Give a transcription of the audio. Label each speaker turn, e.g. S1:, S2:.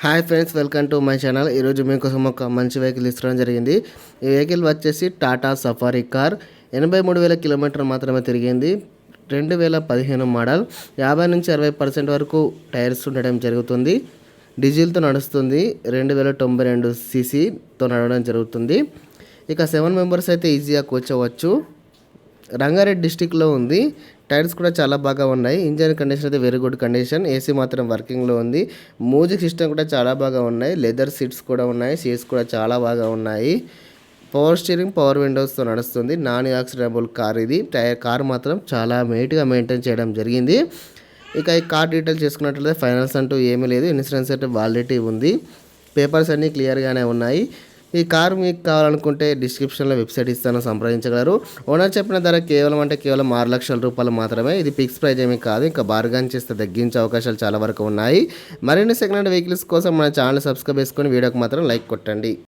S1: Hi friends, welcome to my channel. ఈరోజు మీకోసం ఒక మంచి వెహికల్ ఇస్తడం జరిగింది. ఈ వెహికల్ వచ్చేసి టాటా సఫారీ కార్. 83,000 కిలోమీటర్లు మాత్రమే తిరిగింది. 2015 మోడల్. 50 నుంచి 60% వరకు టైర్స్ ఉండడం జరుగుతుంది. డీజిల్తో నడుస్తుంది. 2092 సీసీతో నడవడం జరుగుతుంది. ఇక 7 మెంబర్స్ అయితే ఈజీగా కూర్చోవచ్చు. రంగారెడ్డి డిస్టిక్లో ఉంది. టైర్స్ కూడా చాలా బాగా ఉన్నాయి. ఇంజన్ కండిషన్ అయితే వెరీ గుడ్ కండిషన్. ఏసీ మాత్రం వర్కింగ్లో ఉంది. మ్యూజిక్ సిస్టమ్ కూడా చాలా బాగా ఉన్నాయి. లెదర్ సీట్స్ కూడా ఉన్నాయి. సీట్స్ కూడా చాలా బాగా ఉన్నాయి. పవర్ స్టీరింగ్, పవర్ విండోస్తో నడుస్తుంది. నాన్ యాక్సిడెంటబుల్ కార్ ఇది. కార్ మాత్రం చాలా నీట్గా మెయింటైన్ చేయడం జరిగింది. ఇక ఈ కార్ డీటెయిల్స్ చేసుకున్నట్లయితే ఫైనాన్స్ అంటూ ఏమీ లేదు. ఇన్సూరెన్స్ అయితే వాలిడిటీ ఉంది. పేపర్స్ అన్నీ క్లియర్గానే ఉన్నాయి. ఈ కార్ మీకు కావాలనుకుంటే డిస్క్రిప్షన్లో వెబ్సైట్ ఇస్తాను, సంప్రదించగలరు. ఓనర్ చెప్పిన ధర కేవలం 6 లక్షల రూపాయలు మాత్రమే. ఇది ఫిక్స్ ప్రైజ్ ఏమీ కాదు. ఇంకా బార్గెన్ చేస్తే తగ్గించే అవకాశాలు చాలా వరకు ఉన్నాయి. మరిన్ని సెకండ్ హ్యాండ్ వెహికల్స్ కోసం మన ఛానల్ సబ్స్క్రైబ్ చేసుకొని వీడియోకి మాత్రం లైక్ కొట్టండి.